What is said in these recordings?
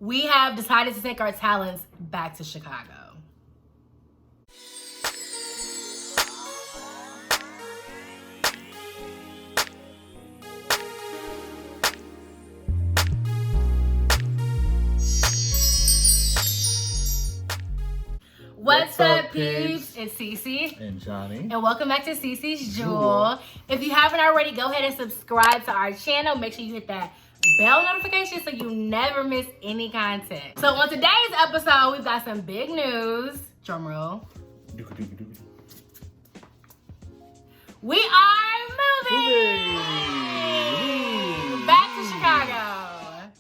we have decided to take our talents back to Chicago. What's up, peeps? It's Cece. And Johnny. And welcome back to Cece's Jewel. If you haven't already, go ahead and subscribe to our channel. Make sure you hit that bell notification so you never miss any content. So on today's episode, we've got some big news. Drum roll. We are moving back to Chicago.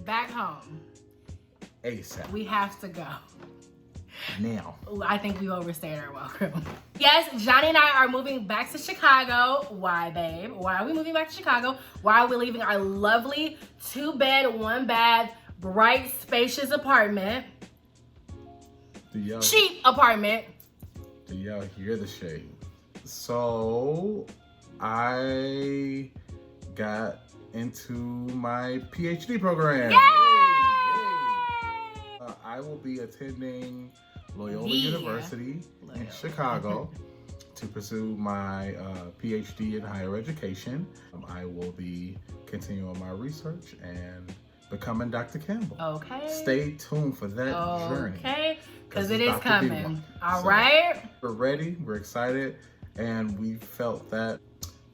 Back home. ASAP. We have to go. Now. I think we overstayed our welcome. Yes, Johnny and I are moving back to Chicago. Why, babe? Why are we moving back to Chicago? Why are we leaving our lovely 2-bed, 1-bath, bright, spacious apartment? Cheap apartment. Do y'all hear the shade? So, I got into my PhD program. Yay! I will be attending Loyola University in Chicago to pursue my PhD in higher education. I will be continuing my research and becoming Dr. Campbell. Okay. Stay tuned for that journey. Okay, because it is coming. All right. We're ready. We're excited. And we felt that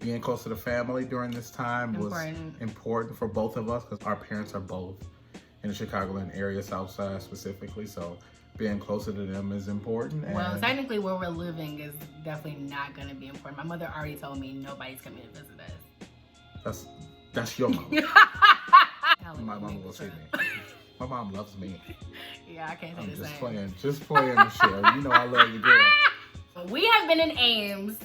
being close to the family during this time was important for both of us because our parents are both in the Chicagoland area, South Side specifically, so being closer to them is important. Well, technically where we're living is definitely not going to be important. My mother already told me nobody's coming to visit us. That's your mom. My mom will say me. My mom loves me. Yeah, I can't say the same. Just playing, Michelle. You know I love you, girl. We have been in Ames.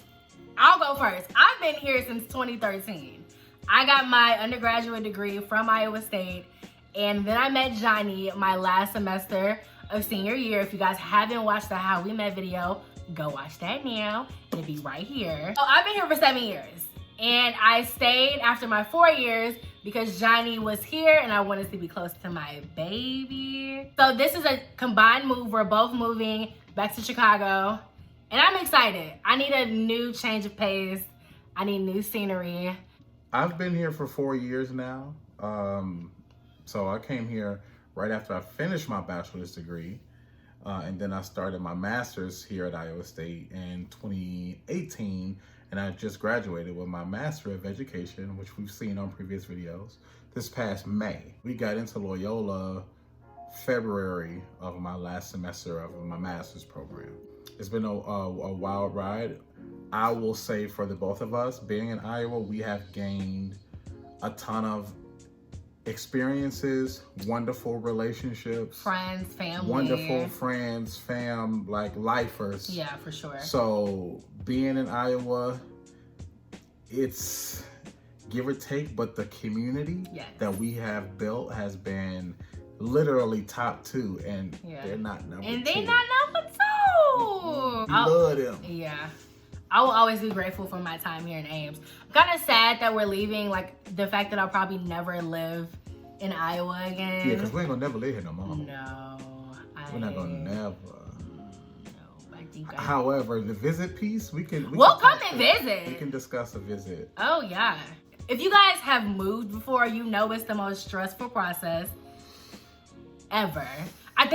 I'll go first. I've been here since 2013. I got my undergraduate degree from Iowa State. And then I met Johnny my last semester of senior year. If you guys haven't watched the How We Met video, go watch that now. It'll be right here. So I've been here for 7 years. And I stayed after my 4 years because Johnny was here and I wanted to be close to my baby. So this is a combined move. We're both moving back to Chicago. And I'm excited. I need a new change of pace. I need new scenery. I've been here for 4 years now. So I came here right after I finished my bachelor's degree. And then I started my master's here at Iowa State in 2018. And I just graduated with my Master of Education, which we've seen on previous videos, this past May. We got into Loyola February of my last semester of my master's program. It's been a wild ride. I will say for the both of us, being in Iowa, we have gained a ton of experiences, wonderful relationships, friends, family, wonderful friends, like lifers. Yeah, for sure. So being in Iowa, it's give or take, but the community that we have built has been literally top 2, and they're not number 2. And they're not number 2. Love them. Yeah. I will always be grateful for my time here in Ames. I'm kind of sad that we're leaving, like the fact that I'll probably never live in Iowa again. Yeah, because we ain't gonna never live here no more. No. We're not gonna never. No, I think However, the visit piece, we'll come and visit. We can discuss a visit. Oh, yeah. If you guys have moved before, you know it's the most stressful process ever. I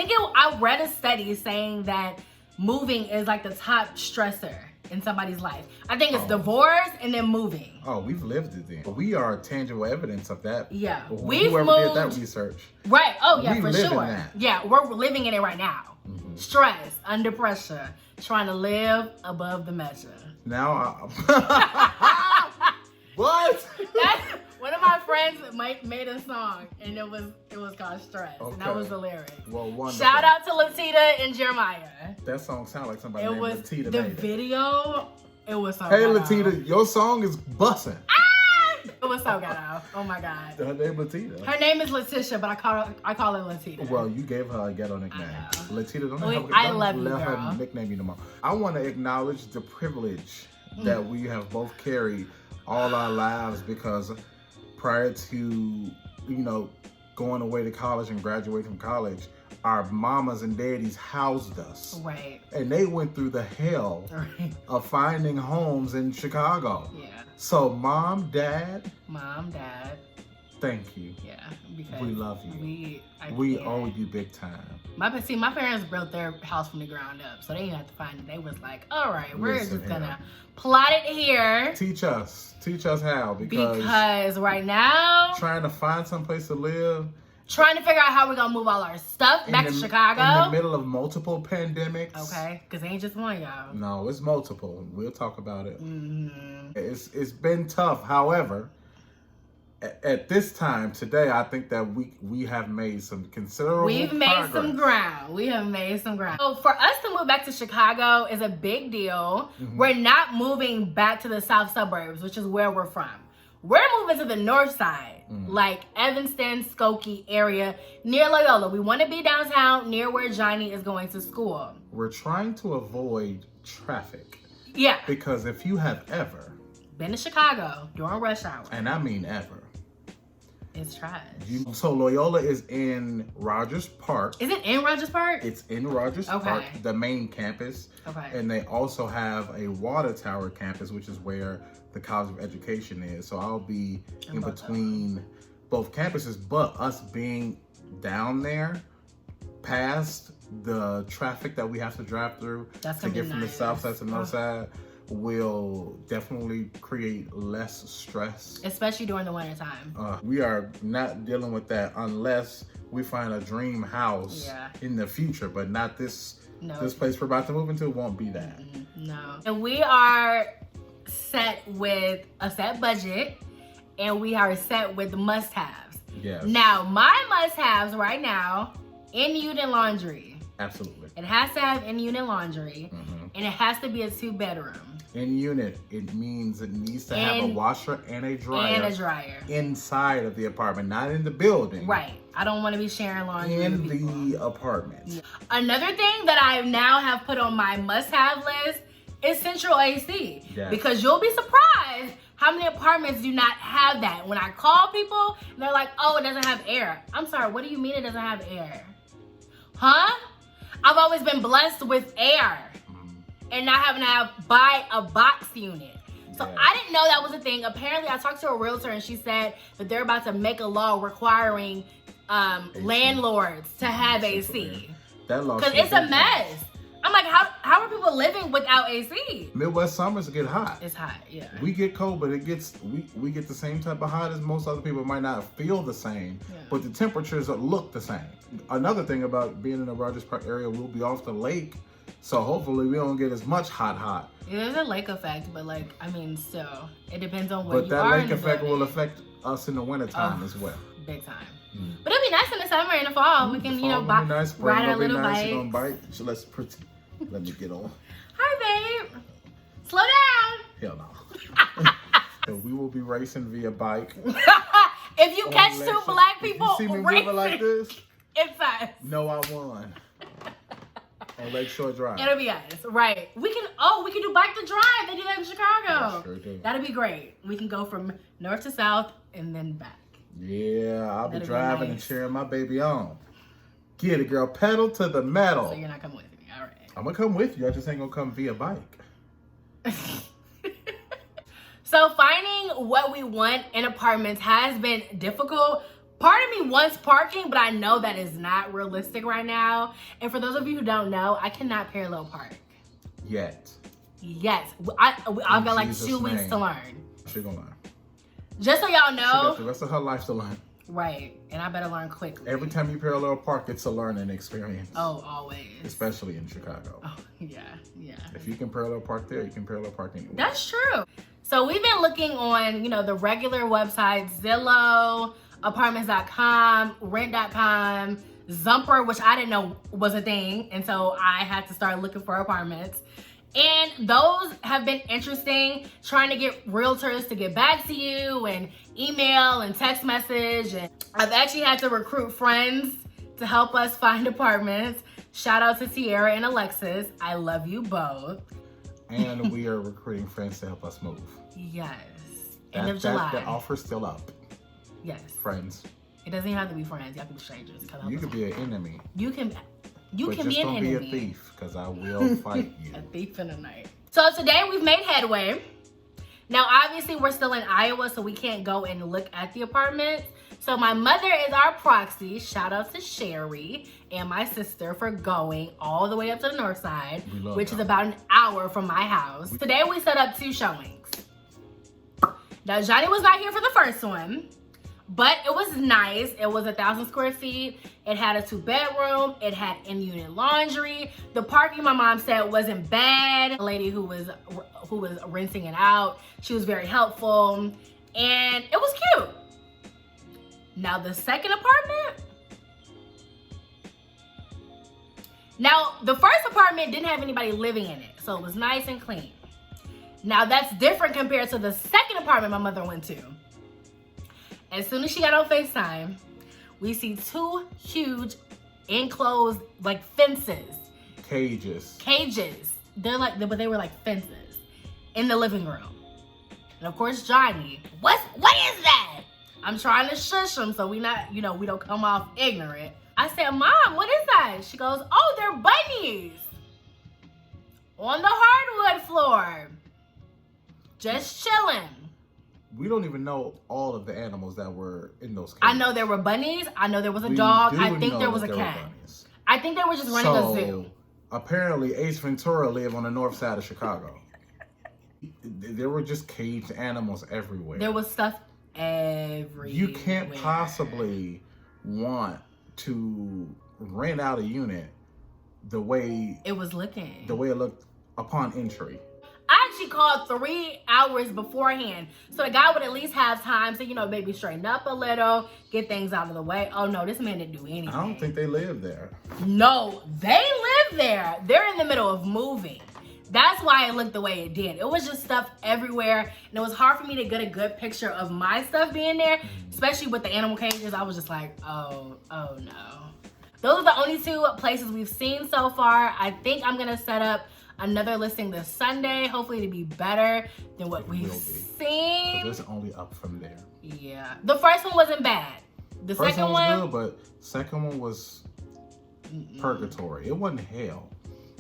read a study saying that moving is like the top stressor in somebody's life. I think it's divorce and then moving. Oh, we've lived it then. We are tangible evidence of that. Yeah. Whoever did that research. Right. Oh, yeah, for sure. In that. Yeah, we're living in it right now. Mm-hmm. Stress, under pressure, trying to live above the measure. Now, what? That's one of my friends made a song, and it was called Stress, and that was the lyrics. Well, wonderful. Shout out to Latita and Jeremiah. That song sounded like somebody named Latita. The video, it was so Hey, Latita, your song is bussin'. It was so ghetto. Oh my God. Her name Latita. Her name is Letitia, but I call her Latita. Well, you gave her a ghetto nickname. Latita, don't let her nickname you no more. I want to acknowledge the privilege that we have both carried all our lives, because prior to, going away to college and graduating from college, our mamas and daddies housed us. Right. And they went through the hell of finding homes in Chicago. Yeah. So Mom, Dad, thank you. Yeah, because we love you. We owe you big time. My parents built their house from the ground up, so they didn't have to find it. They was like, all right, we're just gonna plot it here. Teach us how, because right now, trying to find someplace to live, trying to figure out how we're gonna move all our stuff back to Chicago in the middle of multiple pandemics. Okay, because it ain't just one, y'all. No, it's multiple. We'll talk about it. Mm-hmm. It's been tough. However, at this time today, I think that we have made some considerable We've made progress. some ground. We have made some ground. So for us to move back to Chicago is a big deal. Mm-hmm. We're not moving back to the south suburbs, which is where we're from. We're moving to the north side, like Evanston, Skokie area, near Loyola. We want to be downtown, near where Johnny is going to school. We're trying to avoid traffic. Yeah. Because if you have ever been to Chicago during rush hour, and I mean ever, it's trash. So Loyola is in Rogers Park. Is it in Rogers Park? It's in Rogers Park, the main campus. Okay. And they also have a Water Tower campus, which is where the College of Education is. So I'll be in between both campuses, but us being down there past the traffic that we have to drive through to get from the south side to the north side will definitely create less stress. Especially during the winter time. We are not dealing with that unless we find a dream house in the future, but not this. No. This place we're about to move into won't be that. No. And we are set with a set budget, and we are set with must-haves. Yes. Now, my must-haves right now, in-unit laundry. Absolutely. It has to have in-unit laundry, and it has to be a 2-bedroom. In unit, it means it needs to have a washer and a dryer. Inside of the apartment, not in the building. Right. I don't want to be sharing laundry in with people. The apartment. Yeah. Another thing that I now have put on my must-have list is central AC. Yes. Because you'll be surprised how many apartments do not have that. When I call people, they're like, oh, it doesn't have air. I'm sorry, what do you mean it doesn't have air? Huh? I've always been blessed with air. And not having to buy a box unit. So I didn't know that was a thing. Apparently, I talked to a realtor and she said that they're about to make a law requiring landlords to have AC. That law. Because it's a mess. I'm like, how are people living without AC? Midwest summers get hot. It's hot, yeah. We get cold, but we get the same type of hot as most other people. Might not feel the same, but the temperatures look the same. Another thing about being in the Rogers Park area, we'll be off the lake. So hopefully we don't get as much hot. Yeah, there's a lake effect, but still, it depends on where you are. But that lake effect will affect us in the wintertime as well. Big time. But it'll be nice in the summer and the fall. We can, ride our little bikes. So let's pretend. Let me get on. Hi, babe. Slow down. Hell no. So we will be racing via bike. If you catch two black people you see me moving like this, it's us. No, I won. On Lakeshore Drive. It'll be us, right? We can do bike to drive. They do that in Chicago. Sure do. That'd be great. We can go from north to south and then back. Yeah, I'll be driving and cheering my baby on. Get it, girl. Pedal to the metal. So you're not coming with me, all right? I'm gonna come with you. I just ain't gonna come via bike. So finding what we want in apartments has been difficult. Part of me wants parking, but I know that is not realistic right now. And for those of you who don't know, I cannot parallel park. Yet. Yes. I've got like 2 weeks to learn. She's gonna learn. Just so y'all know. She got the rest of her life to learn. Right. And I better learn quickly. Every time you parallel park, it's a learning experience. Oh, always. Especially in Chicago. Oh, yeah. If you can parallel park there, you can parallel park anywhere. That's true. So we've been looking on, the regular websites, Zillow, apartments.com, rent.com, Zumper, which I didn't know was a thing. And so I had to start looking for apartments. And those have been interesting, trying to get realtors to get back to you and email and text message. And I've actually had to recruit friends to help us find apartments. Shout out to Tierra and Alexis. I love you both. And we are recruiting friends to help us move. Yes. End of July. The offer's still up. Yes. Friends. It doesn't even have to be friends. You have to be strangers. You could be an enemy. You can be an enemy. Just don't be a thief, because I will fight you. A thief in the night. So today we've made headway. Now, obviously, we're still in Iowa, so we can't go and look at the apartments. So my mother is our proxy. Shout out to Sherry and my sister for going all the way up to the north side, which is about an hour from my house. Today we set up 2 showings. Now, Johnny was not here for the first one, but it was nice. It was 1,000 square feet. It had a 2-bedroom. It had in-unit laundry. The parking, my mom said, wasn't bad. The lady who was renting it out, she was very helpful, and it was cute. Now the second apartment. Now the first apartment didn't have anybody living in it, so it was nice and clean. Now that's different compared to the second apartment my mother went to. As soon as she got on FaceTime, we see 2 huge enclosed like fences. Cages. But they were like fences in the living room. And of course, Johnny, what is that? I'm trying to shush him so we don't come off ignorant. I said, Mom, what is that? She goes, oh, they're bunnies on the hardwood floor, just chilling. We don't even know all of the animals that were in those cages. I know there were bunnies. I know there was a dog. I think there was a cat. I think they were just running a zoo. Apparently, Ace Ventura lived on the north side of Chicago. There were just caged animals everywhere. There was stuff everywhere. You can't possibly want to rent out a unit the way it was looking. The way it looked upon entry. I actually called 3 hours beforehand, so the guy would at least have time to, maybe straighten up a little, get things out of the way. Oh no, this man didn't do anything. I don't think they live there. No, they live there. They're in the middle of moving. That's why it looked the way it did. It was just stuff everywhere, and it was hard for me to get a good picture of my stuff being there, especially with the animal cages. I was just like, oh no. Those are the only 2 places we've seen so far. I think I'm gonna set up another listing this Sunday, hopefully to be better than what we've seen. It's only up from there. Yeah. The first one wasn't bad. The second one was good, but second one was purgatory. It wasn't hell,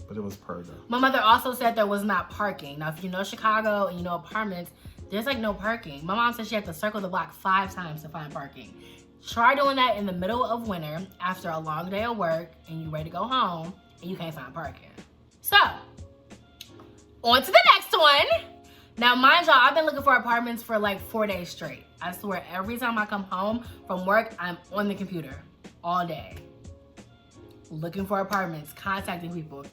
but it was purga. My mother also said there was not parking. Now, if you know Chicago and you know apartments, there's like no parking. My mom said she had to circle the block 5 times to find parking. Try doing that in the middle of winter after a long day of work and you're ready to go home and you can't find parking. So, on to the next one. Now, mind y'all, I've been looking for apartments for like 4 days straight. I swear, every time I come home from work, I'm on the computer all day. Looking for apartments, contacting people.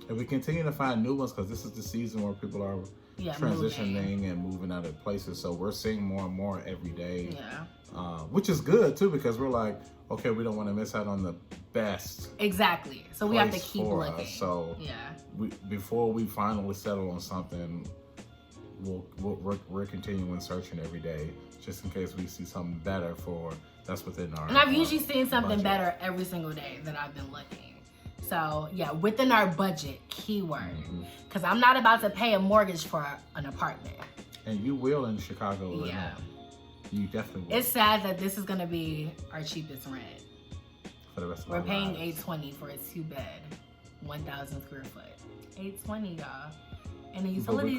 And we continue to find new ones because this is the season where people are transitioning and moving out of places. So we're seeing more and more every day. Yeah. Which is good too, because we're like, okay, we don't want to miss out on the best. Exactly. So we have to keep looking. So before we finally settle on something, we're continuing searching every day, just in case we see something better that's within our. And I've usually seen something better every single day that I've been looking. So yeah, within our budget, keyword, because I'm not about to pay a mortgage for an apartment. And you will in Chicago, Illinois. You definitely will. It's sad that this is gonna be our cheapest rent. For the rest of We're our paying lives. $820 for a 2-bed, 1,000 square foot. $820, y'all. And the utilities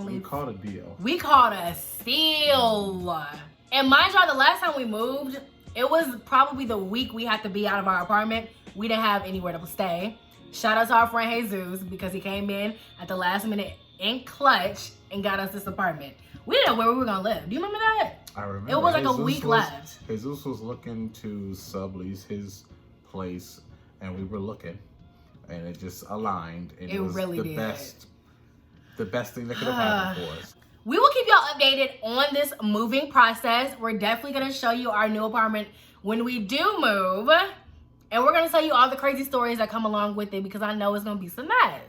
We called a deal. We called a steal. And mind y'all, the last time we moved, it was probably the week we had to be out of our apartment. We didn't have anywhere to stay. Shout out to our friend Jesus, because he came in at the last minute in clutch and got us this apartment. We didn't know where we were gonna live. Do you remember that? I remember. It was like a week left. Jesus was looking to sublease his place, and we were looking, and it just aligned. And it was really the did. The best thing that could have happened for us. We will keep y'all updated on this moving process. We're definitely gonna show you our new apartment when we do move. And we're gonna tell you all the crazy stories that come along with it, because I know it's gonna be some mess.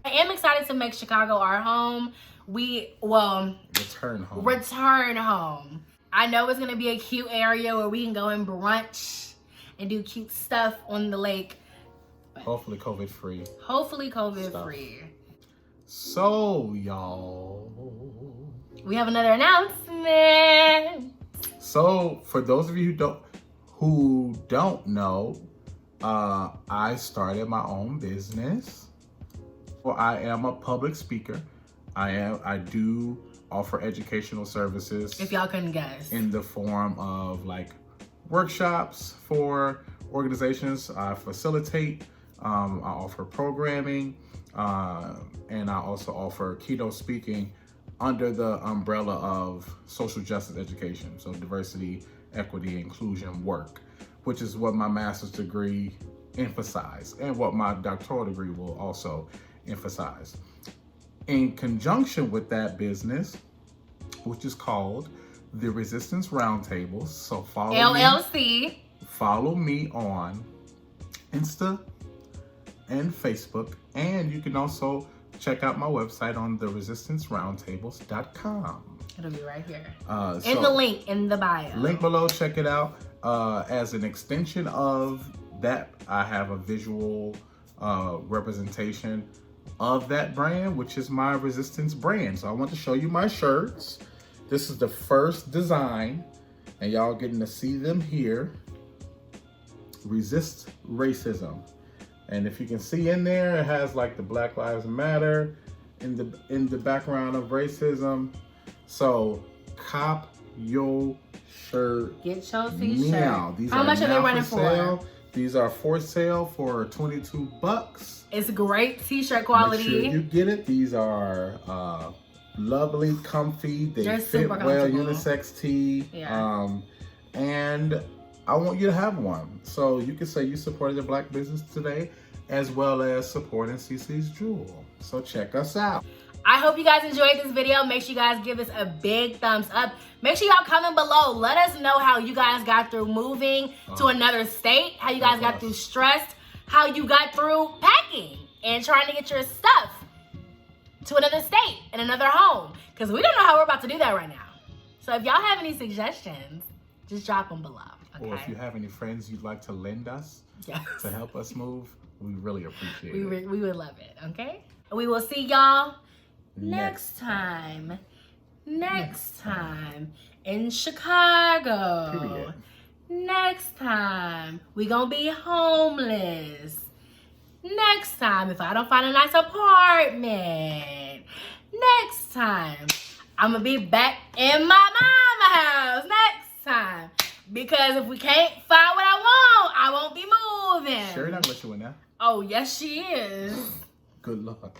I am excited to make Chicago our home. Return home. I know it's gonna be a cute area where we can go and brunch and do cute stuff on the lake. Hopefully COVID free. So, y'all, we have another announcement. So for those of you who don't know, I started my own business. Well, I am a public speaker. I do offer educational services. If y'all couldn't guess. In the form of like workshops for organizations. I facilitate. I offer programming, and I also offer keynote speaking under the umbrella of social justice education. So diversity, equity, inclusion work, which is what my master's degree emphasized and what my doctoral degree will also emphasize. In conjunction with that business, which is called the Resistance Roundtables. So LLC. Follow me on Insta and Facebook, and you can also check out my website on theresistanceroundtables.com. It'll be right here. In the link in the bio. Link below, check it out. As an extension of that, I have a visual representation of that brand, which is my Resistance brand. So I want to show you my shirts. This is the first design, and y'all getting to see them here. Resist racism. And if you can see in there, it has like the Black Lives Matter in the background of racism. So cop your shirt. Get your t-shirt. Now. How much are they running for? These are for sale for $22. It's great t-shirt quality. Make sure you get it. These are lovely, comfy. They're fit well, unisex tee. Yeah. And I want you to have one. So you can say you supported a Black business today, as well as supporting CC's Jewel. So check us out. I hope you guys enjoyed this video. Make sure you guys give us a big thumbs up. Make sure y'all comment below. Let us know how you guys got through moving to another state, how you guys got through stress, how you got through packing and trying to get your stuff to another state and another home. Because we don't know how we're about to do that right now. So if y'all have any suggestions, just drop them below. Okay? Or if you have any friends you'd like to lend us to help us move, we really appreciate it. We would love it, okay? And we will see y'all next time in Chicago. Period. Next time we gonna be homeless. Next time if I don't find a nice apartment. Next time I'm gonna be back in my mama house. Next time, because if we can't find what I won't be moving. Sure, not let you in there. Oh yes she is. Good luck.